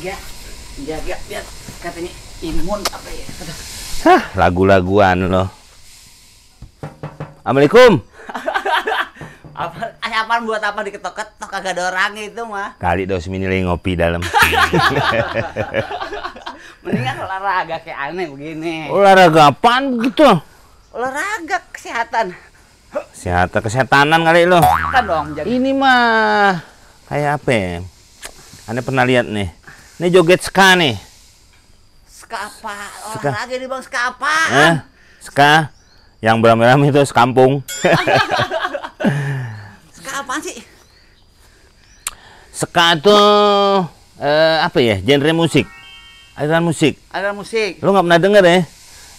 jaga biar katanya imun apa ya. Hah, lagu-laguan lo. Assalamualaikum. Apaan buat apa diketok-ketok, kagak ada orang itu mah. Kali dos mini lagi ngopi dalam. Mendingan olahraga kayak aneh begini. Olahraga apaan begitu? Olahraga kesehatan. Kesehatanan kali lo. Kan dong jaga. Ini mah kayak apa ya? Ane pernah lihat nih. Ini joget ska nih. Ska apa? Olahraga nih Bang, ska apa? Ska yang beramai-ramai itu sekampung. Ska apaan sih? Ska itu apa ya? Genre musik. Aliran musik. Aliran musik. Lu nggak pernah denger ya?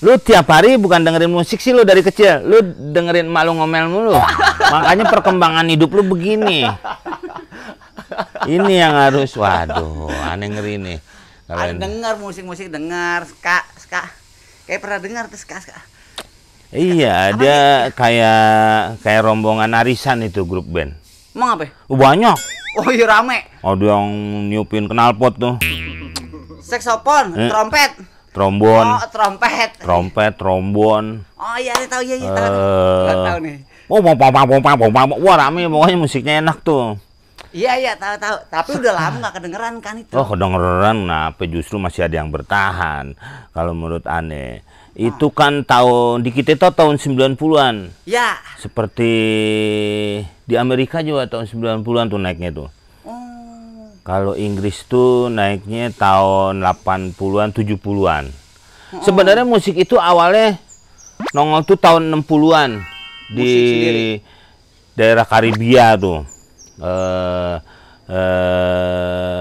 Lu tiap hari bukan dengerin musik sih lu dari kecil. Lu dengerin emak lu ngomel mulu. Makanya perkembangan hidup lu begini. Ini yang harus, waduh, aneh ngeri nih. Ada dengar musik-musik, dengar ska. Kayak pernah dengar tuh ska. Iya, ada kayak rombongan arisan itu grup band. Emang apa? Banyak. Oh iya rame. Ada yang niupin knalpot tuh. Saksofon, trompet. Trombon. Oh, trompet. Trombon. Oh iya, tahu ya, tahu nih. Wah rame, pokoknya musiknya enak tuh. Iya, tahu. Tapi udah lama nggak kedengeran kan itu. Oh, kedengeran, kenapa justru masih ada yang bertahan. Kalau menurut aneh. Itu kan tahun, di kita itu tahun 90-an. Ya. Seperti di Amerika juga tahun 90-an tuh naiknya tuh. Kalau Inggris tuh naiknya tahun 80-an, 70-an. Sebenarnya musik itu awalnya nongol tuh tahun 60-an di daerah Karibia tuh.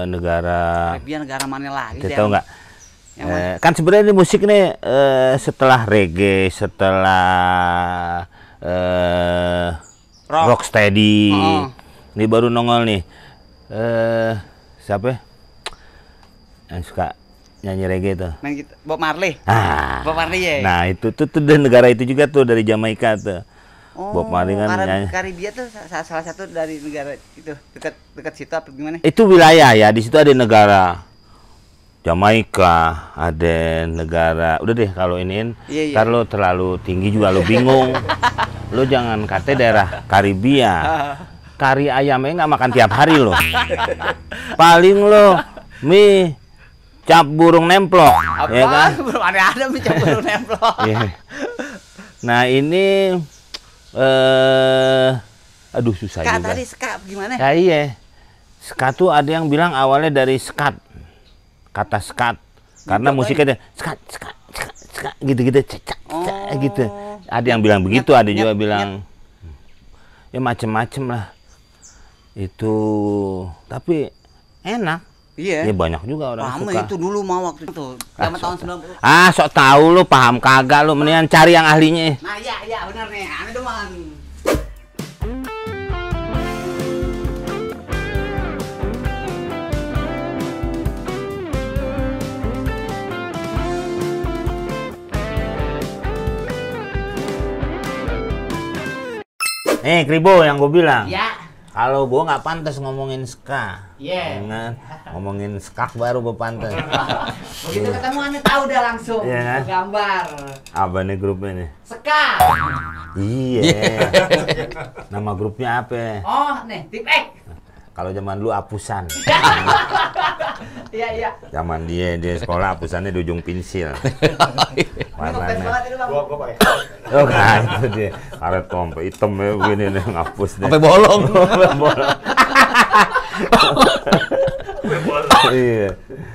Negara mana lagi? Kita tahu nggak? Kan sebenarnya musik nih setelah reggae, setelah rocksteady, ini baru nongol nih. Siapa yang suka nyanyi reggae tuh? Bob Marley. Bob Marley ya. Nah itu tuh dari negara itu juga tuh, dari Jamaika tuh. Bob Marley kan nyanyi. Karibia tuh salah satu dari negara itu, dekat situ apa gimana? Itu wilayah ya, di situ ada negara Jamaika, ada negara. Udah deh kalau iniin, ntar lo terlalu tinggi juga lo bingung. Lo jangan kata daerah Karibia. Kari ayamnya nggak makan tiap hari lo. Paling lo mie cap burung nemplok. Ya kan? Belum ada mie cap burung nemplok. Nah ini aduh susah juga. Tadi ska gimana? Ya iya. Ska tuh ada yang bilang awalnya dari skat. Kata skat. Karena musiknya skat gitu-gitu, gitu. Ada yang bilang begitu, ada juga bilang ya macem-macem lah. Itu tapi enak. Iya. Ya banyak juga orang suka. Itu dulu mau waktu itu. Zaman tahun 90. Sok tahu lu, paham kagak lu, mendingan cari yang ahlinya. Nah, iya benar nih. Ane doang. Kribo yang gue bilang. Ya. Kalau gue nggak pantas ngomongin ska. Iya. Ngomongin skak baru gue pantas. Begitu ketemu Ane tahu udah langsung. Iya. Gambar. Apa nih grupnya nih? Ska. Iya. Nama grupnya apa? Oh, nih, Tip X. Kalau zaman dulu apusan. Iya. Zaman dia sekolah apusannya di ujung pensil. Warnanya. Oh kan itu dia. Karet sampai hitam ya begini nih ngapus deh. Sampai bolong. Iya.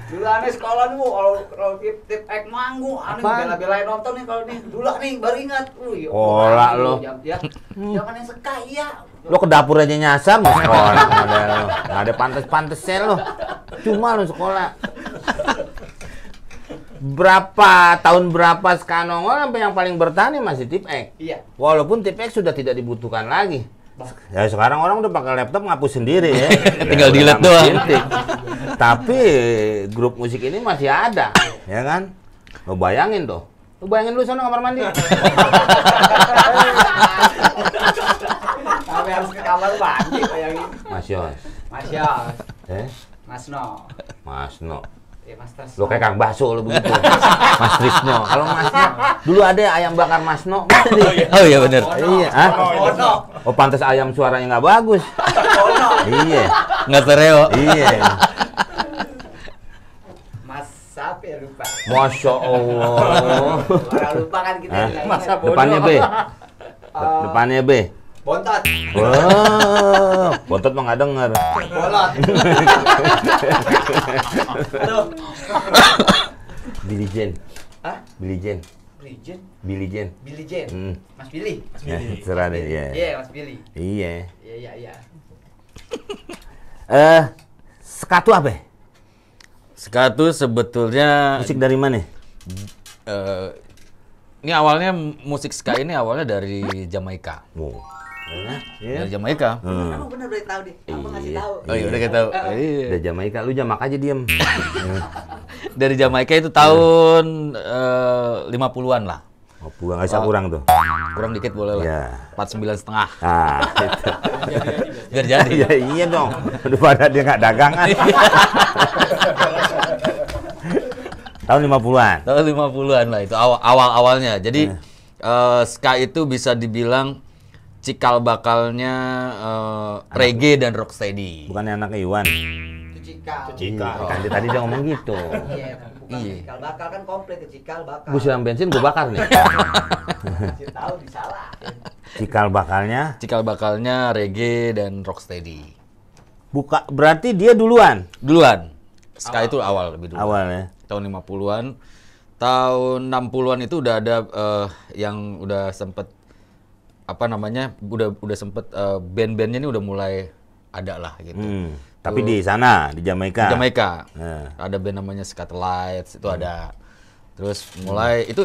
Dulu Ane sekolah dulu kalau Tip X manggung, Ane bela-belain nonton nih kalau nih. Dulu nih baru ingat. Olah lo. Jangan yang ska iya. Lo ke dapur aja nyasar mau sekolah. Nggak ada pantes-pantesnya lo. Cuma lo sekolah. Tahun berapa ska nongol sampai yang paling bertahan masih Tip X. Iya. Walaupun Tip X sudah tidak dibutuhkan lagi. Ya sekarang orang udah pakai laptop ngapus sendiri ya. Tinggal delete doang. Tapi grup musik ini masih ada, ya kan? Lo bayangin tuh. Lo bayangin lu sana kamar mandi. Sampai harus ke kamar mandi bayangin. Mas Yos. Mas Yos. Mas No. Mas No. Oke, Mas Tresno. Lo kayak Kang Baso lo begitu. Mas Trisno. Kalau Masno, dulu ada ayam bakar Masno. Oh iya benar. Iya, ah? Ono. Oh pantas ayam suaranya nggak bagus. Ono. Iya, Nggak stereo. iya. Mas siapa ya lupa. Masya Allah. Orang lupa kan kita. Hah? nggak Masa ingat. bodoh. Depannya B. Depannya B. Bontot. Wah, bontot mah nggak denger. Bolot. Aduh. Billy Jean. Hah? Billy Jean. Legend. Billy Jean. Billy Jean. Mas Billy. Ya, terserah deh, iya. Iya, Mas Billy. Iya. Iya. Ska tuh apa? Ska tuh sebetulnya Musik dari mana? ini awalnya musik ska ini awalnya dari Jamaika. Wow. Dari Jamaika. Kamu bener udah tahu deh. Abang ngasih tahu. Oh iya udah kita tahu. Iya. Udah Jamaika, lu jamak aja diem. Dari Jamaika itu tahun 50-an lah. Oh, gua nggak bisa kurang tuh. Kurang dikit boleh lah. Iya. 49,5. Ah, gitu. Biar jadi. Iya, iya dong. Daripada dia nggak dagangan. Tahun 50-an. Tahun 50-an lah itu awal-awalnya. Jadi ska itu bisa dibilang cikal bakalnya reggae dan rocksteady. Bukannya anak Iwan. Itu cikal. Kan tadi dia ngomong gitu. Iya, bukan Iya. cikal bakal kan komplit itu cikal bakal. Gua siram bensin gua bakar nih. Kasih tahu disalah. Cikal bakalnya. Cikal bakalnya reggae dan rocksteady. Berarti dia duluan Duluan. Ska itu awal lebih dulu. awalnya. Tahun 50-an. Tahun 60-an itu udah ada yang udah sempet apa namanya? Udah sempet band-bandnya ini udah mulai ada lah gitu. Tapi di sana, di Jamaika. Di Jamaika. Nah. Ada band namanya Scatterlights itu ada. Terus mulai itu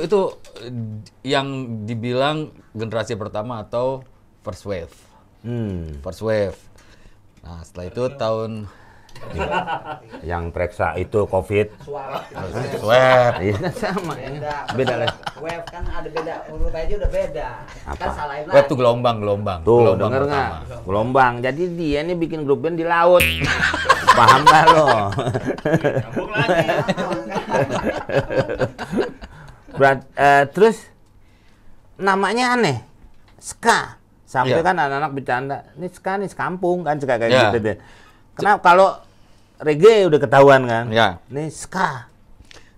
yang dibilang generasi pertama atau first wave. First wave. Nah, setelah itu tahun Yang periksa itu COVID. Suara. first wave. Iya kan sama. Beda. Beda lah. Wave kan ada beda. Huruf aja udah beda. Apa? Kan salahin Wave lagi. tuh gelombang. Tuh, Gelombang denger nggak? pertama. Gelombang. Jadi dia nih bikin grup band di laut. Paham nggak lo? Nyambung lagi. Terus namanya aneh. Ska. Sampai Iya. kan anak-anak bercanda, ini ska nih sekampung kan suka kayak Iya. gitu deh. Kenapa kalau reggae udah ketahuan kan? Ya. Ini ska.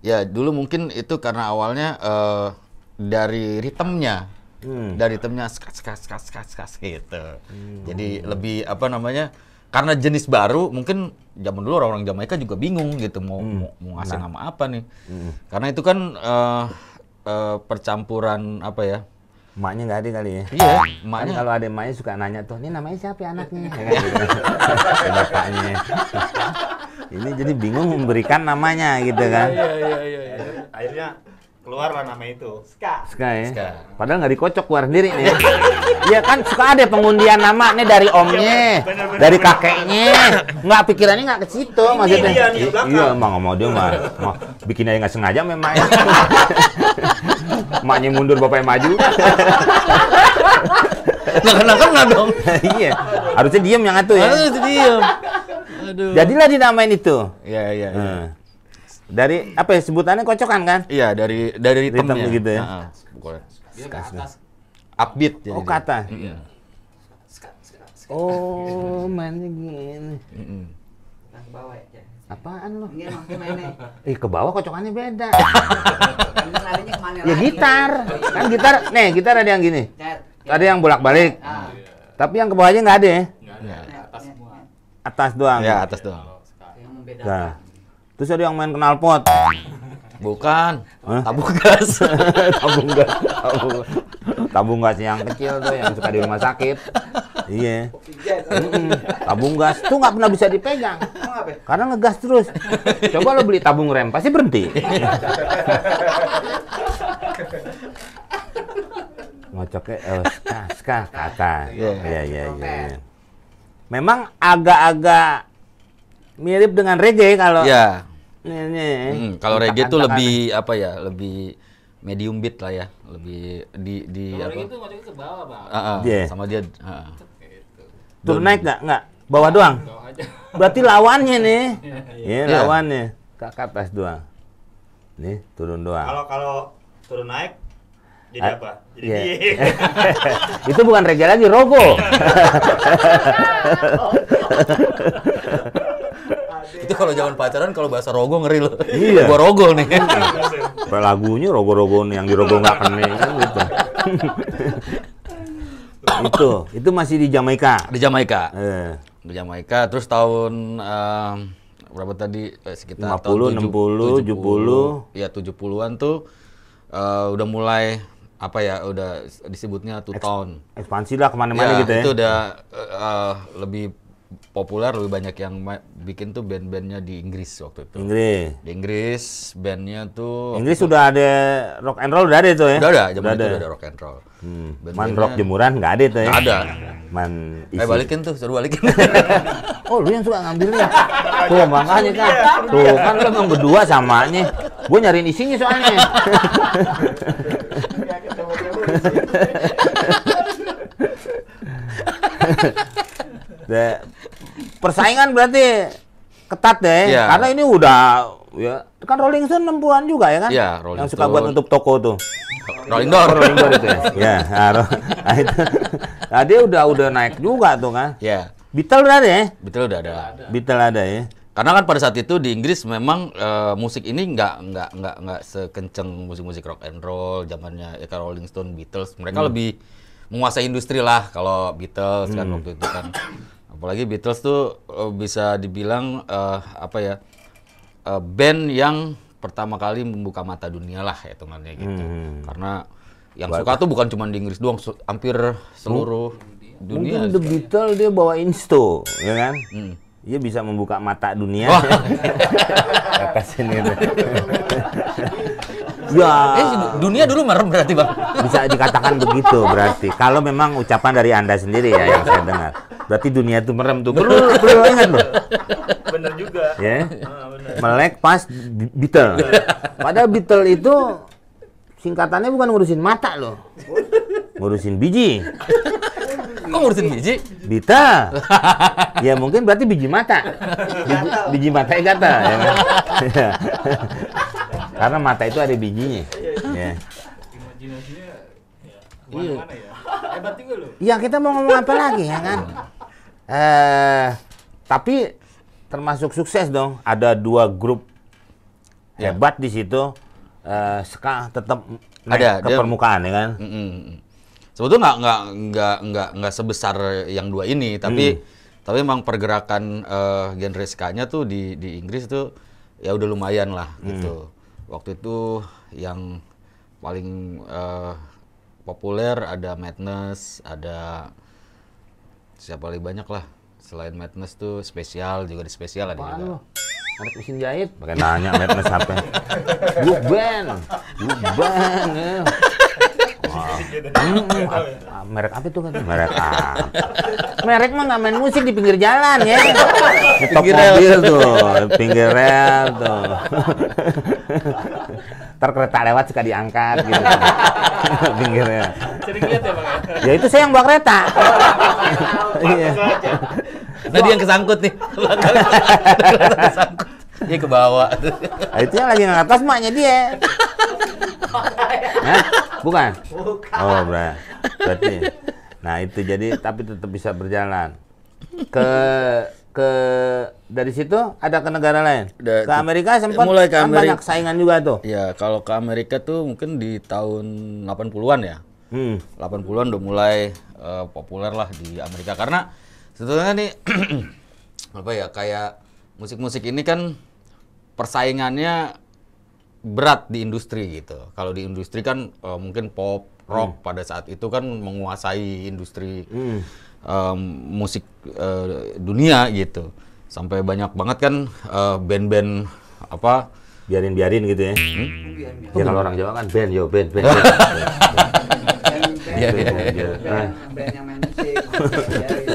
Ya, dulu mungkin itu karena awalnya dari ritmenya. Dari ritmenya skas gitu. Jadi lebih apa namanya? Karena jenis baru, mungkin zaman dulu orang-orang Jamaika juga bingung gitu mau ngasih nama apa nih. Karena itu kan percampuran apa ya? Emaknya nggak ada kali ya? Iya, Kan emaknya. kalau ada emaknya suka nanya tuh, ini namanya siapa ya anaknya? Ya kan, gitu. Ke bapaknya. Ini jadi bingung memberikan namanya gitu kan? Akhirnya keluarlah nama itu. Ska. Ska ya? Ska. Padahal nggak dikocok keluar sendiri nih. Iya kan suka ada pengundian nama nih dari omnya, Bener-bener. dari kakeknya. Nggak pikirannya nggak ke situ maksudnya. dia nih, belakang. Iya emang nggak mau dia mah bikin aja nggak sengaja memang. Emaknya mundur bapaknya maju. Nakal-nakal nggak dong? Iya. Harusnya diem yang atuh ya. Aduh, itu diem. Aduh. Jadilah dinamain itu. Iya. Dari apa ya sebutannya kocokan kan? Iya, dari Ritme ritmenya. gitu ya? Heeh, pokoknya. Dia ke atas. Upbeat jadi. Oh kata. Iya. Oh mainnya gini. Nah, ke bawah ya. Apaan lo? Ini emang mainnya. Ke bawah kocokannya beda. Kan larinya kemana Ya lagi? gitar. Kan gitar, nih gitar ada yang gini. Cet. Ada yang bolak-balik. Ah. Tapi yang ke bawahnya nggak ada ya. Nggak ada, atas semua. Atas doang. Ya, atas doang. Yang Nah. membedakan. Terus ada yang main knalpot. Bukan. Hah? Tabung gas. Tabung gas. Tabung gas yang kecil tuh yang suka di rumah sakit. Iya. Tabung gas tuh nggak pernah bisa dipegang. Emang apa? Karena ngegas terus. Coba lo beli tabung rem pasti berhenti. Ngocoknya ska kata. Iya. Memang agak-agak mirip dengan reggae kalau Ya. Nih. Kalau reggae tuh Tekan-tekan. lebih apa ya? Lebih medium beat lah ya. Lebih di Kalau apa? itu ngocoknya ke bawah, Bang. Iya. Sama dia. heeh. Turun naik nggak? Nggak. Bawah doang. Bawah aja. Berarti lawannya nih. Iya, Iya. lawannya. ke atas doang. Nih, turun doang. Kalau turun naik jadi apa? Jadi Iya. D. Itu bukan reggae lagi, rogo. Itu kalau zaman pacaran kalau bahasa rogo ngeri loh. Iya. Gua rogo nih. Lagunya rogo-rogo yang di rogo nggak kena kan gitu. Itu masih di Jamaika. Di Jamaika. Eh, Di Jamaika terus tahun berapa tadi sekitar 50, tahun 60, 70. Ya 70-an tuh udah mulai apa ya, udah disebutnya two tone. Ekspansi lah kemana-mana Ya, gitu ya. itu udah lebih populer, lebih banyak yang bikin tuh band-bandnya di Inggris waktu itu. Inggris. Di Inggris bandnya tuh Inggris sudah ada rock and roll, udah ada itu ya? udah ada, zaman itu udah ada rock and roll. Man Band-bandnya- rock jemuran nggak ada itu ya? Nggak ada. Man isi. Balikin tuh, suruh balikin. Oh, lu yang suka ngambilnya. Tuh, makanya kan. Tuh, kan lu emang berdua samanya. Gue nyariin isinya soalnya. Persaingan berarti ketat deh. Iya. Karena ini udah ya kan Rolling Stone 60-an juga ya kan? Iya, Rolling yang suka buat Stone. nutup toko tuh. Rolling Door. Rolling Stone itu ya. Ya, nah, itu. Nah, dia udah naik juga tuh kan. Ya, Beatles udah ada ya? betul udah ada. Beatles ada ya. Karena kan pada saat itu di Inggris memang musik ini nggak sekenceng musik-musik rock and roll zamannya ya, Rolling Stone, Beatles. Mereka lebih menguasai industri lah kalau Beatles kan waktu itu kan. Apalagi Beatles tuh bisa dibilang apa ya, band yang pertama kali membuka mata dunia lah hitungannya gitu. Karena yang suka tuh bukan cuma di Inggris doang, hampir seluruh dunia. Mungkin The Beatles dia bawa insto, ya kan? Dia bisa membuka mata dunia. Kata sini tuh. Ya, Dunia dulu merem berarti Bang. bisa dikatakan begitu berarti. Kalau memang ucapan dari Anda sendiri ya yang saya dengar. Berarti dunia itu merem tuh. Perlu ingat loh. Bener juga. Ya. Bener. Melek pas Beatles. Padahal Beatles itu singkatannya bukan ngurusin mata loh. Ngurusin biji. Kok ngurusin biji? Bita. Ya mungkin berarti biji mata. Biji mata kata ya kan? Karena mata itu ada bijinya. Ya. Imajinasinya ya kemana-mana ya. Hebat juga lu. Ya kita mau ngomong apa lagi ya kan? Tapi termasuk sukses dong. Ada 2 grup hebat di situ. Ska tetap naik ke dia- permukaan ya kan? Sebetulnya nggak sebesar yang 2 ini, tapi memang pergerakan genre ska-nya tuh di Inggris tuh ya udah lumayan lah gitu. Waktu itu yang paling populer ada Madness, ada siapa lagi banyak lah. Selain Madness tuh Spesial juga, di Spesial ada Apaan juga. lu? Ada mesin jahit? Pakai nanya Madness apa? Yuk band ya. Merek apa itu kan? Merek apa? Merek mah nggak main musik di pinggir jalan ya. Di top Pinggir mobil tuh, pinggir rel tuh. Ntar kereta lewat suka diangkat gitu. Pinggir rel. Sering lihat ya Bang ya? Ya itu saya yang bawa kereta. Iya. Tadi yang kesangkut nih. Belakang kesangkut. Dia ke bawah. Nah, itu yang lagi ngangkat tas maknya dia. Hah? Bukan? Bukan. Oh, berarti. Nah, itu jadi tapi tetap bisa berjalan. Ke dari situ ada ke negara lain. Ke Amerika sempat mulai ke kan Amerika. banyak saingan juga tuh. Ya, kalau ke Amerika tuh mungkin di tahun 80-an ya. 80-an udah mulai populer lah di Amerika. Karena sebetulnya nih apa ya, kayak musik-musik ini kan persaingannya berat di industri gitu. Kalau di industri kan mungkin pop, rock pada saat itu kan menguasai industri musik dunia gitu. Sampai banyak banget kan band-band apa Biarin gitu ya. Ya kalau orang Jawa kan band. Iya. Band yang main musik.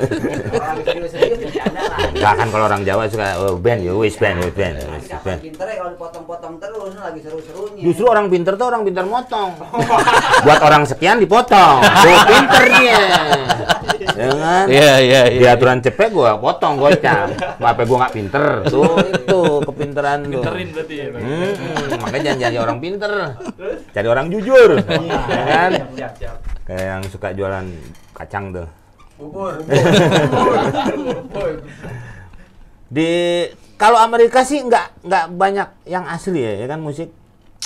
Orang serius-serius bercanda lah. Nggak kan kalau orang Jawa suka band, wis band. Siapa pinter ya kalau dipotong-potong terus lagi seru-serunya. Justru orang pinter tuh orang pinter motong. Buat orang sekian dipotong. Tuh pinter dia. Ya kan? Iya. Di aturan cepet gua potong gocap. Apa gua nggak pinter? Tuh itu kepinteran tuh. Pinterin berarti ya. Makanya jangan jadi orang pinter. Cari orang jujur. Ya kan? Siap. Kayak yang suka jualan kacang tuh. Bubur. Di kalau Amerika sih nggak banyak yang asli ya kan musik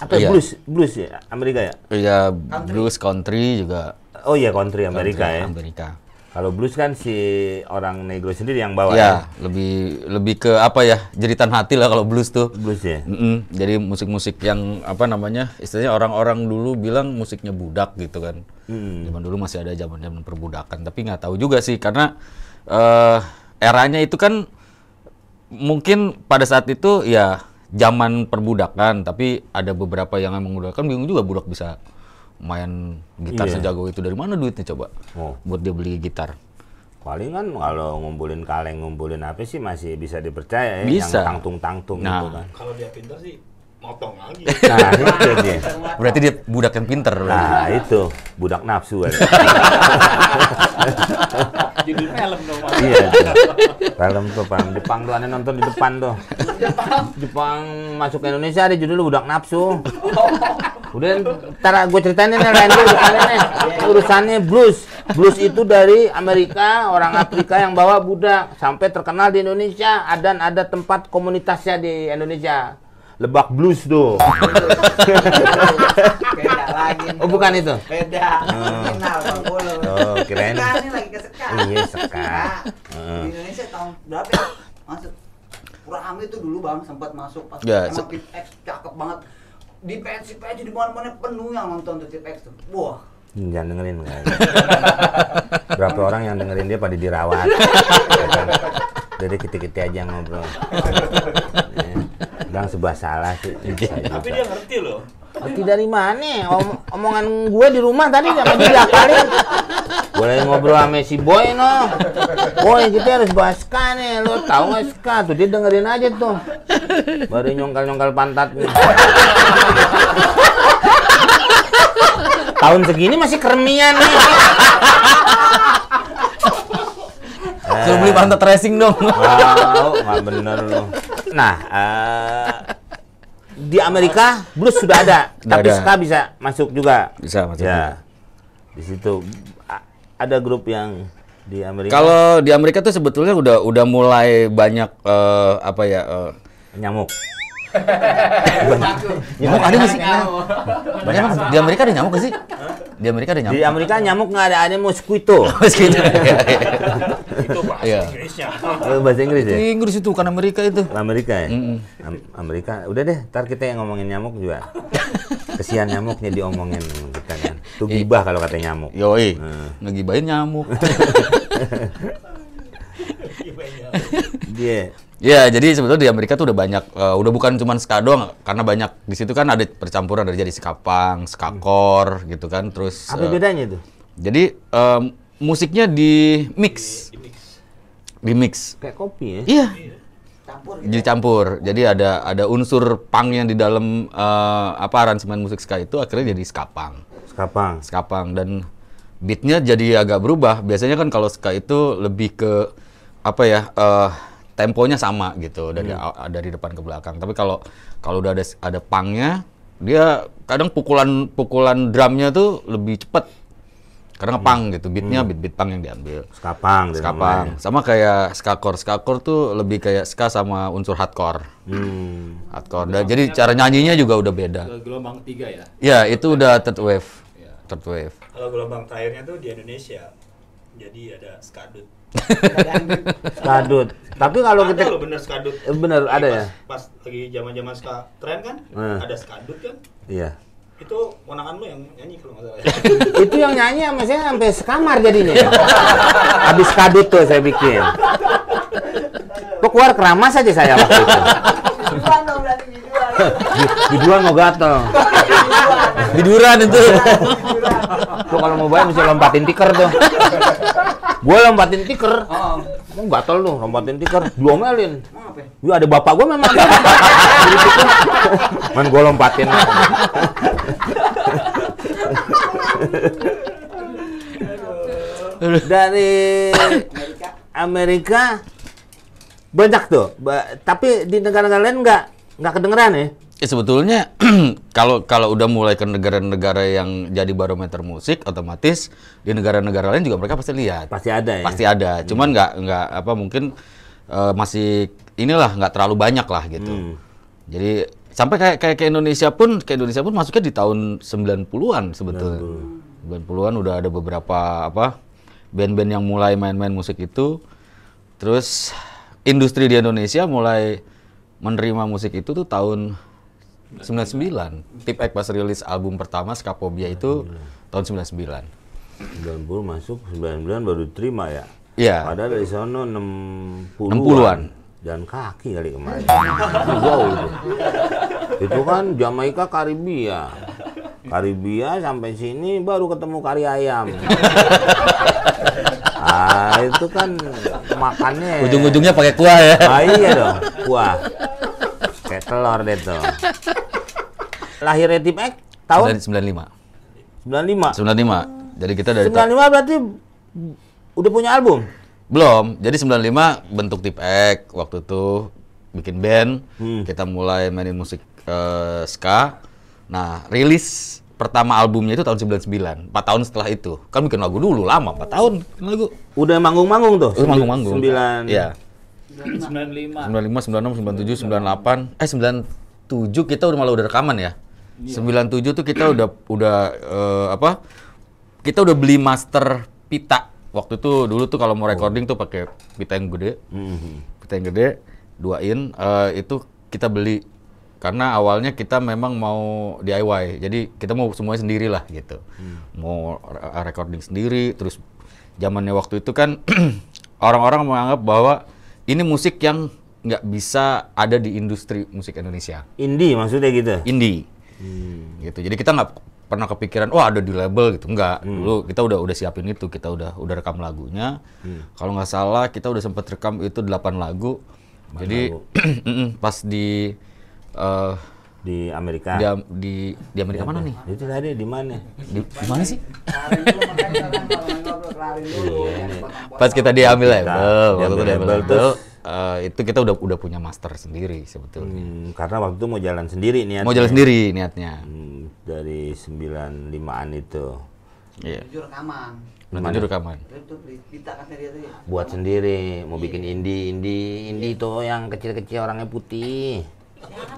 apa Iya. blues ya Amerika ya. Iya, blues country juga. Oh iya country Amerika Country ya. Amerika. Kalau blues kan si orang negro sendiri yang bawa Ya, lebih ke apa ya? Jeritan hati lah kalau blues tuh. blues ya. Jadi musik-musik yang apa namanya? Istilahnya orang-orang dulu bilang musiknya budak gitu kan. Zaman dulu masih ada zaman-zaman perbudakan, tapi nggak tahu juga sih karena eranya itu kan mungkin pada saat itu ya zaman perbudakan, tapi ada beberapa yang emang udah kan bingung juga budak bisa main gitar Iya. sejago itu, dari mana duitnya coba Oh. buat dia beli gitar. Paling kan kalau ngumpulin kaleng, ngumpulin apa sih masih bisa dipercaya ya. Bisa. Yang tangtung-tangtung Nah. gitu kan. Kalau dia pintar sih motong lagi. Nah itu dia. Berarti dia budak yang pinter. Nah itu budak nafsu kan. Judul film dong. Mas. Iya tuh. Film tuh film Jepang tuh aneh nonton di depan tuh. Jepang masuk ke Indonesia ada judul budak nafsu. Udah ntar gue ceritain nih lain dulu urusannya nih. Urusannya blues. Blues itu dari Amerika, orang Afrika yang bawa budak sampai terkenal di Indonesia. Ada tempat komunitasnya di Indonesia. Lebak Blues tuh. Beda lagi. Oh bukan itu. Beda. Kenal Bang Bolo. Oh, kirain. Seka ini lagi ke Seka. Iya, Seka. Di Indonesia tahun berapa ya? Masuk. Rame itu dulu Bang, sempat masuk pas Ya, emang Tip X cakep banget. Di pensi di mana-mana penuh yang nonton tuh Tip X tuh. Wah. Jangan dengerin kan. Berapa orang yang dengerin dia pada dirawat. Dari kita-kita aja yang ngobrol. Bilang sebuah salah sih. Tapi dia ngerti loh. Ngerti dari mana? Omongan gue di rumah tadi sama dia diakalin. Gue lagi ngobrol sama si Boy no. Boy kita harus bahas ska nih. Lo tau gak ska? Tuh dia dengerin aja tuh. Baru nyongkal-nyongkal pantatnya. Tahun segini masih keremian nih. Suruh beli pantat racing dong. Wow, nggak bener lu. Nah, di Amerika blues sudah ada, tapi ada. ska bisa masuk juga. Bisa masuk. Ya, di situ ada grup yang di Amerika. Kalau di Amerika tuh sebetulnya udah mulai banyak apa ya? Nyamuk. Nyamuk ada nggak sih? Banyak di Amerika ada nyamuk nggak sih? Di Amerika ada nyamuk. Di Amerika nyamuk nggak ada mosquito. Mosquito. Itu bahasa Iya. Inggrisnya. Bahasa Inggris ya? Di Inggris itu kan Amerika itu. Amerika ya? Amerika. Udah deh, ntar kita yang ngomongin nyamuk juga. Kesian nyamuknya diomongin kita kan. Itu gibah kalau katanya nyamuk. Yoi, ngegibahin nyamuk. Dia Ya, jadi sebetulnya di Amerika tuh udah banyak, udah bukan cuma ska doang, karena banyak di situ kan ada percampuran dari jadi ska punk, ska core gitu kan, terus. apa bedanya itu? Jadi musiknya di mix. Kayak kopi ya? Iya. Campur Jadi campur. Jadi ada unsur punknya di dalam apa aransemen musik ska itu akhirnya jadi ska punk. Skapang. Ska punk dan beatnya jadi agak berubah. Biasanya kan kalau ska itu lebih ke apa ya? Temponya sama gitu dari depan ke belakang. Tapi kalau udah ada punknya, dia kadang pukulan drumnya tuh lebih cepet. Karena punk gitu, beatnya beat punk yang diambil. Skapang. Ska punk. Sama kayak ska core. Ska core tuh lebih kayak ska sama unsur hardcore. Hardcore. Dan jadi cara nyanyinya juga udah beda. Gelombang 3 ya. Ya, itu udah third wave. Third wave. Kalau gelombang terakhirnya tuh di Indonesia. Jadi ada skadut. Skadut. Tapi kalau Ada kita loh bener skadut. bener Lagi ada ya? Pas lagi zaman-zaman ska tren kan, ada skadut kan. Iya. Itu ponakan lu yang nyanyi kalau nggak salah. Itu yang nyanyi sama saya sampai sekamar jadinya. Habis skadut tuh saya bikin. Tuh keluar keramas aja saya waktu itu. Biduan dong berarti biduan. Biduan mau gatel. Biduran itu. Tuh kalau mau bayar mesti lompatin tikar tuh. Gue lompatin tiker. Oh. Emang gatel tuh, lompatin tiker. Diomelin. Emang apa ya? Ya ada bapak gue memang. Jadi tiker. Man gue lompatin. Dari Amerika banyak tuh, tapi di negara-negara lain nggak kedengeran ya? Sebetulnya kalau udah mulai ke negara-negara yang jadi barometer musik, otomatis di negara-negara lain juga mereka pasti lihat. Pasti ada ya? Pasti ada. Cuman nggak apa mungkin masih inilah nggak terlalu banyak lah gitu. Jadi sampai kayak ke Indonesia pun masuknya di tahun 90-an sebetulnya. 90-an udah ada beberapa apa band-band yang mulai main-main musik itu. Terus industri di Indonesia mulai menerima musik itu tuh tahun 99. Tip X pas rilis album pertama Skapobia itu tahun 99. 90 masuk, 99 baru terima ya? Iya. Padahal dari sono 60-an. 60-an. Jalan kaki kali kemarin. Jauh itu. Itu kan Jamaika Karibia. Karibia sampai sini baru ketemu kari ayam. Ah, itu kan makannya. Ujung-ujungnya pakai kuah ya. Ah, iya dong, kuah. Kayak telur deh tuh. Lahirnya Tip X tahun 95. 95. 95. Jadi kita dari 95 berarti udah punya album? belum. Jadi 95 bentuk Tip X waktu itu bikin band. Kita mulai mainin musik ska. Nah, rilis pertama albumnya itu tahun 99. 4 tahun setelah itu. Kan bikin lagu dulu lama, 4 tahun bikin lagu. Udah manggung-manggung tuh? Manggung-manggung. 9. Iya. 95. 95, 96, 97, 98. 97 kita malah udah rekaman ya. 97 tuh kita udah apa? Kita udah beli master pita. Waktu itu dulu tuh kalau mau recording tuh pakai pita yang gede. Pita yang gede, 2 in itu kita beli karena awalnya kita memang mau DIY. Jadi kita mau semuanya sendiri lah gitu. Mau recording sendiri, terus zamannya waktu itu kan orang-orang menganggap bahwa ini musik yang nggak bisa ada di industri musik Indonesia. Indie maksudnya gitu? Indie. Gitu. Jadi kita nggak pernah kepikiran, wah ada di label gitu. Enggak. Dulu kita udah siapin itu, kita udah rekam lagunya. Kalau nggak salah kita udah sempat rekam itu 8 lagu. Jadi pas di Amerika. Di Amerika mana nih? Itu tadi di mana? Di mana sih? Pas kita diambil label, waktu itu diambil label, itu kita udah punya master sendiri sebetulnya. Karena waktu itu mau jalan sendiri niatnya. Mau jalan sendiri niatnya. Dari 95-an itu. Iya. 7 rekaman. Nanti rekaman. Itu kita katanya dia tuh. Buat sendiri, mau bikin indie itu yang kecil-kecil orangnya putih.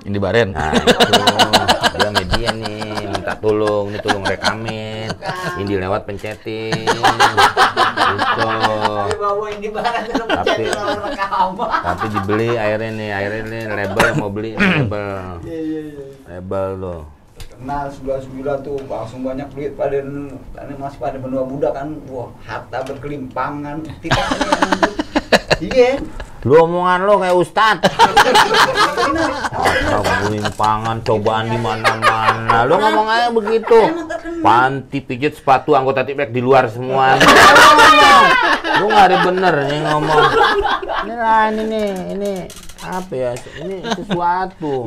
Ini Baren. Nah, itu dia media nih minta tolong rekamin. Indie lewat pencetin. Itu. Tapi dibeli akhirnya label yang mau beli label loh. Nah, 99 tuh langsung banyak duit pada masih pada benua Buddha kan. Wah, harta berkelimpangan. Iya. Lu omongan lo kayak ustad. Kelimpangan cobaan di mana-mana. Lu ngomong aja begitu. Panti pijit sepatu anggota Tip X di luar semua. Lu nggak ada bener nih ngomong. Ini apa ya? Ini sesuatu.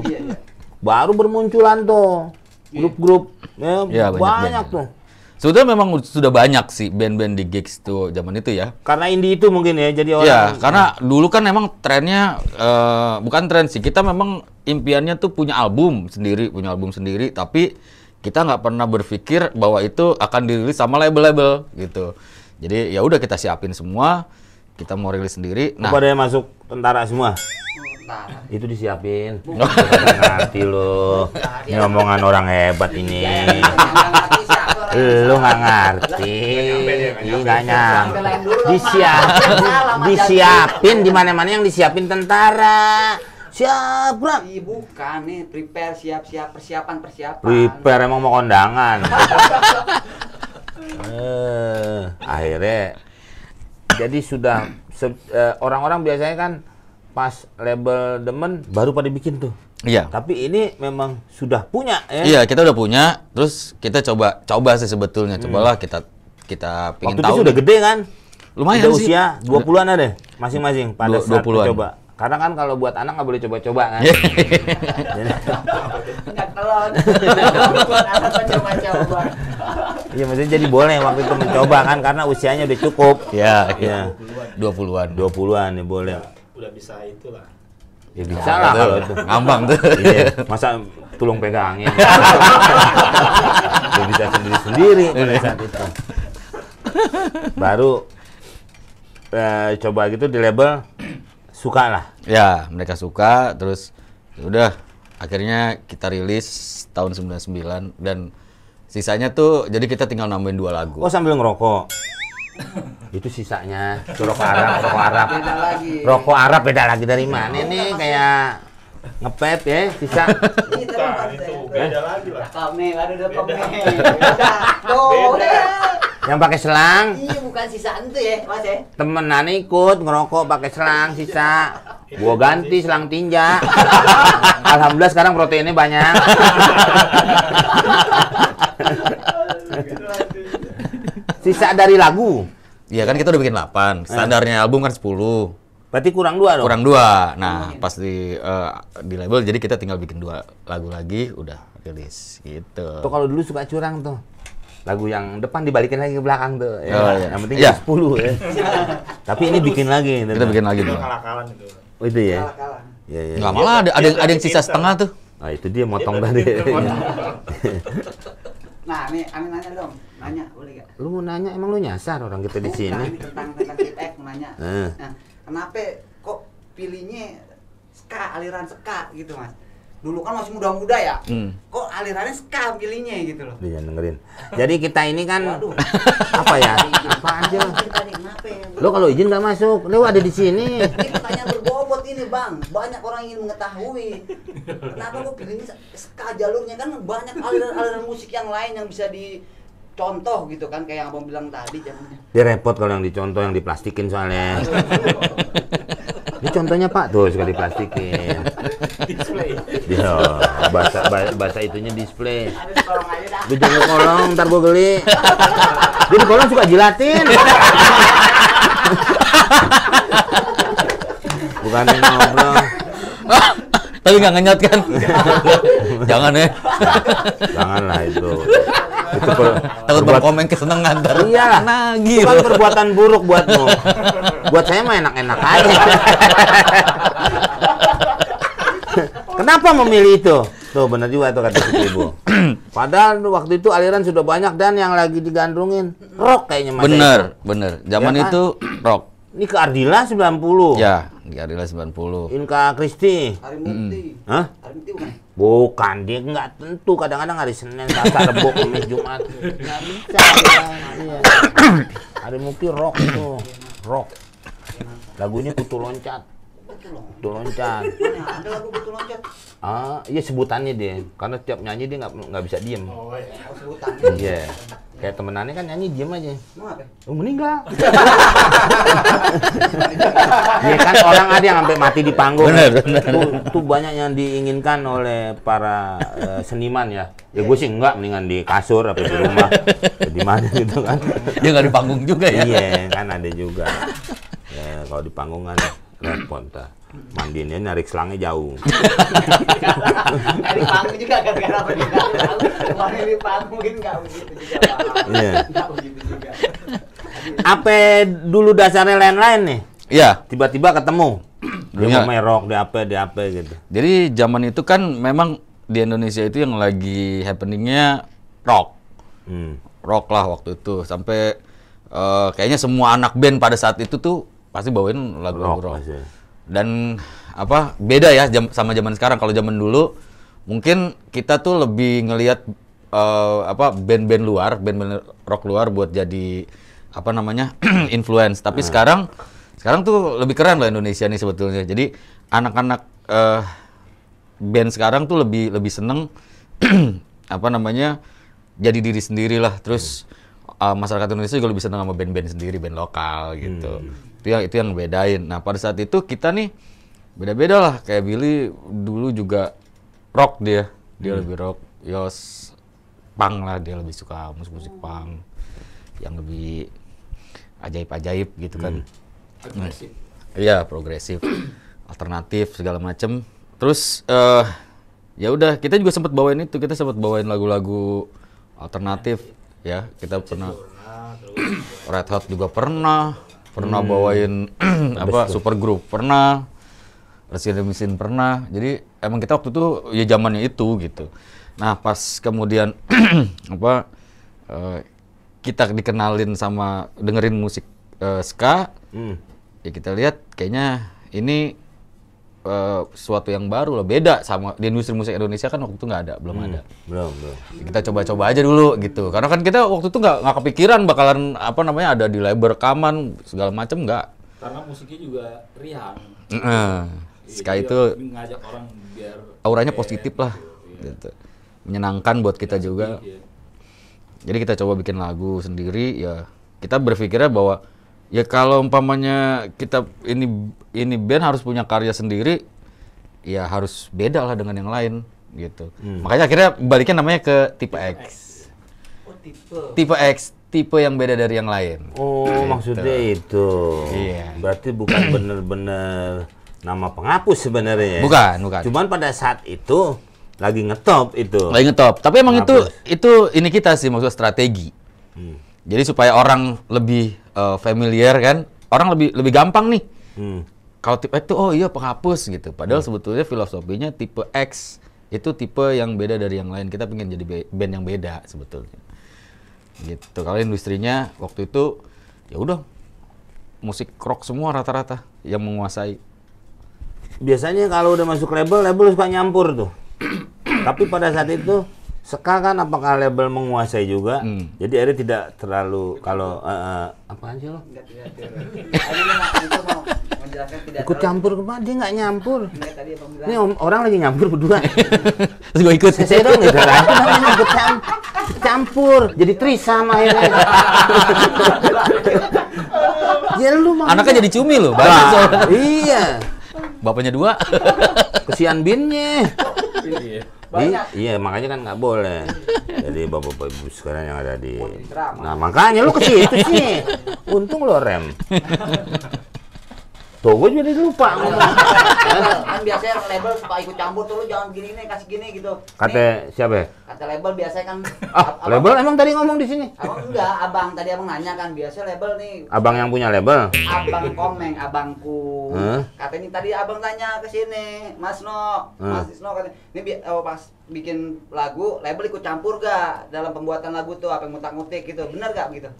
Baru bermunculan tuh grup-grup ya, banyak tuh. Sebetulnya memang sudah banyak sih band-band di gigs tuh zaman itu ya. Karena indie itu mungkin ya jadi orang. Ya, karena dulu kan memang trennya bukan tren sih. Kita memang impiannya tuh punya album sendiri, tapi kita nggak pernah berpikir bahwa itu akan dirilis sama label-label gitu. Jadi ya udah kita siapin semua, kita mau rilis sendiri. Nah, pada yang masuk tentara semua. Itu disiapin. Ngerti lo. Ini omongan orang hebat ini. Lu nggak ngerti. Nggak nyampe. Disiapin di mana-mana yang disiapin tentara. Siapa? Bukan nih, prepare siap-siap persiapan. Prepare emang mau kondangan. Akhirnya jadi sudah orang-orang biasanya kan pas label demen baru pada bikin tuh. Iya. Tapi ini memang sudah punya ya. Iya, kita udah punya. Terus kita coba sih sebetulnya. Cobalah kita pingin waktu tahu. itu sudah gede kan? lumayan Udah sih. usia 20-an ada deh masing-masing pada saat 20-an. coba. Karena kan kalau buat anak nggak boleh coba-coba kan. Jadi, Nggak telon. Buat anak coba-coba. iya maksudnya jadi boleh waktu itu mencoba kan karena usianya udah cukup. Ya, Iya. 20-an. 20-an ya boleh. Udah bisa itulah. Ya bisa lah kalau itu. Ngambang tuh. Iya, masa tulung pegangin. Dia bisa sendiri-sendiri pada saat itu. Baru coba gitu di label suka lah. Ya, mereka suka, terus ya udah akhirnya kita rilis tahun 99 dan sisanya tuh jadi kita tinggal nambahin 2 lagu. Oh sambil ngerokok. Itu sisanya itu rokok Arab, rokok Arab. Beda lagi. Rokok Arab beda lagi dari mana nih kayak ngepep ya sisa. Ini Bukan, itu beda lagi lah. Kami, ada kami. Beda. Tuh. Yang pakai selang. Iya, bukan sisaan tuh ya, Mas ya. Temenan ikut ngerokok pakai selang sisa. Gua ganti selang tinja. Alhamdulillah sekarang proteinnya banyak. Sisa dari lagu. Iya kan kita udah bikin 8, standarnya album kan 10. Berarti kurang 2 dong. Kurang 2. Nah, pas di label jadi kita tinggal bikin 2 lagu lagi udah rilis gitu. Tuh kalau dulu suka curang tuh. Lagu yang depan dibalikin lagi ke belakang tuh. Ya. Oh, iya. Yang penting Iya. 10 ya. Tapi ini bikin lagi. Kita bikin lagi Itu dulu. kalah-kalan itu. Oh itu ya. Kalah-kalah. Iya iya. Enggak malah ada yang sisa setengah tuh. Nah itu dia motong tadi. Nah, nih Amin nanya dong. Nanya, boleh gak? Lu mau nanya emang lu nyasar orang kita di Bukan, sini. ini tentang Tip mau nanya. Eh. Nah, kenapa kok pilihnya ska, aliran ska gitu, Mas? Dulu kan masih muda-muda ya. Kok alirannya ska pilihnya gitu loh. Dia dengerin. Jadi kita ini kan Waduh. apa ya? Apaan sih? Bang? Tadi kenapa ya? Lu kalau izin nggak masuk, lu ada di sini. Ini pertanyaan berbobot ini, Bang. Banyak orang ingin mengetahui. Kenapa kok pilihnya ska jalurnya kan banyak aliran-aliran musik yang lain yang bisa dicontoh gitu kan kayak yang Abang bilang tadi jamnya. Dia repot kalau yang dicontoh yang diplastikin soalnya. Ini contohnya Pak tuh suka diplastikin. Display. Dia bahasa itunya display. Aduh, tolong aja dah. Lu jangan kolong, ntar gua geli. Dia di kolong suka jilatin. Bukan ngobrol. Tapi nggak ngenyot kan? Jangan ya. Janganlah itu. Itu Takut Bang Komeng kesenengan ntar. Iya. Nagih. Itu kan perbuatan buruk buatmu. Buat saya mah enak-enak aja. Kenapa memilih itu? Tuh benar juga tuh kata si Ibu. Padahal waktu itu aliran sudah banyak dan yang lagi digandrungin rock kayaknya Mas. Bener. Zaman Ya kan? itu rock. Ini ke Ardila 90. Ya, di Ardila 90. Inka Kristi. Hari Mukti. Hah? Hari Mukti bukan? Bukan, dia nggak tentu. Kadang-kadang hari Senin, Selasa, Rebo, Kamis, Jumat. Nggak bisa. Ya. Iya. Hari Mukti rock itu. Rock. Lagunya Kutu Loncat. Betul loh. Kutu Loncat. Mana ada lagu betul loncat? Ah, iya sebutannya dia. Karena tiap nyanyi dia nggak bisa diem. Oh iya. Oh, sebutannya. Iya. Kayak temenannya kan nyanyi diem aja. Mau apa? Oh, meninggal. Iya kan orang ada yang sampai mati di panggung. Bener. Tuh banyak yang diinginkan oleh para seniman ya. Ya gue sih enggak, mendingan di kasur apa di rumah. Di mana gitu kan. Dia nggak di panggung juga ya. Iya, kan ada juga. Ya, kalau di panggung kan repot dah. Mandiinnya narik selangnya jauh. Dari panggung juga gara-gara apa dia nggak tahu. Kemarin di panggung mungkin nggak begitu juga. Bang. Iya. Nggak begitu juga. Apa dulu dasarnya lain-lain nih? Iya. Tiba-tiba ketemu. Dia Dulunya- mau main rock, dia apa gitu. Jadi zaman itu kan memang di Indonesia itu yang lagi happeningnya rock. Rock lah waktu itu. Sampai kayaknya semua anak band pada saat itu tuh pasti bawain lagu-lagu rock. pasti. Dan apa beda ya sama zaman sekarang. Kalau zaman dulu mungkin kita tuh lebih ngelihat band-band luar, band-band rock luar buat jadi apa namanya influence. Tapi sekarang tuh lebih keren loh Indonesia nih sebetulnya. Jadi anak-anak band sekarang tuh lebih seneng apa namanya jadi diri sendiri lah. Terus masyarakat Indonesia juga lebih seneng sama band-band sendiri, band lokal gitu. Itu yang bedain. Nah pada saat itu kita nih beda-beda lah. Kayak Billy dulu juga rock dia lebih rock. Yos punk lah, dia lebih suka musik-musik punk yang lebih ajaib-ajaib gitu kan. Agresif. Iya, progresif, alternatif segala macem. Terus ya udah, kita juga sempat bawain itu, kita sempat bawain lagu-lagu alternatif ya. Kita pernah Red Hot juga pernah bawain apa Supergroup pernah, Resident Evil pernah. Jadi emang kita waktu itu ya zamannya itu gitu. Nah, pas kemudian apa kita dikenalin sama dengerin musik ska, ya kita lihat kayaknya ini sesuatu yang baru lah, beda sama di industri musik Indonesia kan waktu itu nggak ada, belum ada. Belum. Kita coba-coba aja dulu gitu, karena kan kita waktu itu nggak kepikiran bakalan apa namanya ada di label rekaman segala macem, nggak. Karena musiknya juga riang. Ska Jadi itu ngajak orang biar auranya positif lah, gitu. Menyenangkan buat kita juga. Iya. Jadi kita coba bikin lagu sendiri ya. Kita berpikirnya bahwa ya kalau umpamanya kita ini band harus punya karya sendiri, ya harus beda lah dengan yang lain gitu. Makanya akhirnya baliknya namanya ke tipe X. Oh, tipe. Tipe X, tipe yang beda dari yang lain. Oh, maksudnya itu. Iya. Berarti bukan bener-bener nama penghapus sebenarnya. Bukan. Cuman pada saat itu lagi ngetop itu. Lagi ngetop. Tapi emang Penghapus. itu ini kita sih maksudnya strategi. Jadi supaya orang lebih familiar kan, orang lebih gampang nih. Kalau tipe X itu oh iya penghapus gitu. Padahal sebetulnya filosofinya tipe X itu tipe yang beda dari yang lain. Kita pengen jadi band yang beda sebetulnya. Gitu. Kalau industrinya waktu itu ya udah musik rock semua rata-rata yang menguasai. Biasanya kalau udah masuk label suka nyampur tuh. Tapi pada saat itu ska kan apakah label menguasai juga? Jadi akhirnya tidak terlalu kalau apaan sih lo? Tidak. Itu mau menjelaskan tidak Ikut campur kemana? Dia nggak nyampur. Enggak, tadi apa bilang? Ini orang lagi nyampur berdua. Terus gue ikut. Saya dong gitu lah. Itu namanya ikut campur. Jadi trisam akhirnya. Ya lu mah. Anaknya jadi cumi loh, banyak Nah, soalnya. iya. Bapaknya 2. Kesian binnya. Iya. Iya, makanya kan nggak boleh. Jadi bapak-bapak ibu sekarang yang ada di. drama. Nah, makanya lu ke situ sih. Untung lo rem. Tuh, gue jadi lupa ngomong. Kan biasanya label suka ikut campur tuh, lu jangan gini nih, kasih gini gitu. Kata siapa ya? Kata label biasanya kan Label emang tadi ngomong di sini. Abang enggak, abang tadi abang nanya kan biasa label nih. Abang yang punya label. Abang komeng, abangku. Hah? Katanya tadi abang tanya ke sini, Mas No, Mas Isno katanya, ini pas bikin lagu, label ikut campur gak dalam pembuatan lagu tuh, apa yang ngutak-ngutik gitu, bener gak begitu?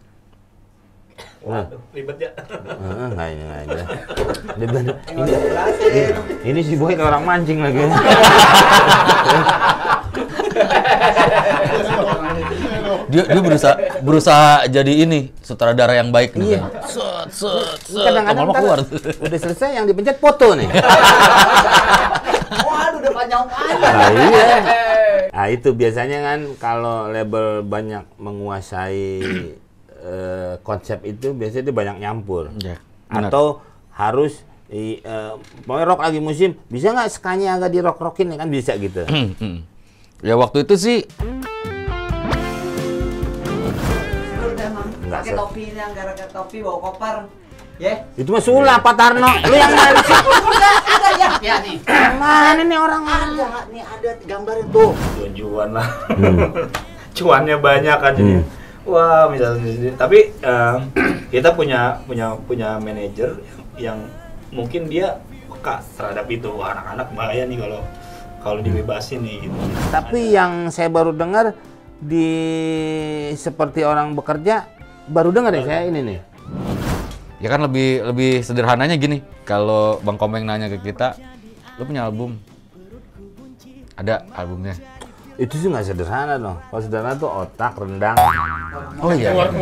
Waduh, ribet ya. Nggak ada. Jelasin. Ini si boy kayak orang mancing lagi. Dia berusaha jadi ini sutradara yang baik nih. Iya. Kadang-kadang Kadang-kadang keluar. udah selesai yang dipencet foto nih. Waduh, udah panjang. Nah, iya. Nah, itu biasanya kan kalau label banyak menguasai konsep itu biasanya dia banyak nyampur. Ya, benar. Atau harus pokoknya rock lagi musim, bisa nggak skanya agak di rock-rockin kan bisa gitu. Ya waktu itu sih Lu udah emang Enggak, pakai Sir. topi ini yang gara-gara topi bawa koper. Ya. Itu mah sulap Pak Tarno. Lu yang mana sih? Ada ya nih. Yang mana nih orang? Ada nih, ada gambarnya tuh. Tujuan lah. Cuannya banyak kan jadi. Wah, misalnya tapi kita punya manajer yang mungkin dia peka terhadap itu. Wah, anak-anak bahaya nih kalau dibebasin nih gitu. Tapi yang saya baru dengar di seperti orang bekerja baru dengar ya saya ini nih. ya kan lebih sederhananya gini. Kalau Bang Komeng nanya ke kita, lu punya album? Ada albumnya. Itu sih nggak sederhana dong. Kalau sederhana tuh otak, rendang. Oh iya. Baru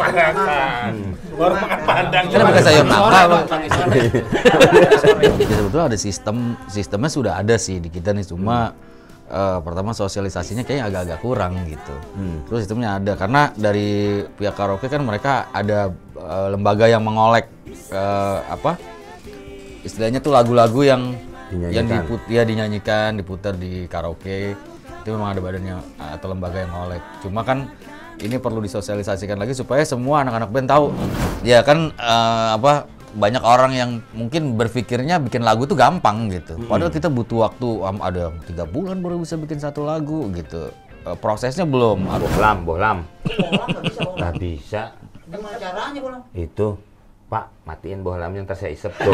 makan padang. Kan pakai sayur nangka, Bang. Ya sebetulnya ada sistemnya sudah ada sih di kita nih, cuma pertama sosialisasinya kayaknya agak-agak kurang gitu. Terus sistemnya ada karena dari pihak karaoke kan mereka ada lembaga yang mengolek istilahnya tuh lagu-lagu yang dinyanyikan, diputar di karaoke. Itu memang ada badannya atau lembaga yang ngolek. Cuma kan ini perlu disosialisasikan lagi supaya semua anak-anak band tahu. Ya kan banyak orang yang mungkin berpikirnya bikin lagu tuh gampang gitu. Padahal kita butuh waktu ada 3 bulan baru bisa bikin satu lagu gitu. Prosesnya belum. Bohlam. Bohlam nggak bisa, bohlam. Nggak bisa. Gimana caranya, bohlam? Itu, Pak, matiin bohlamnya ntar saya isep tuh.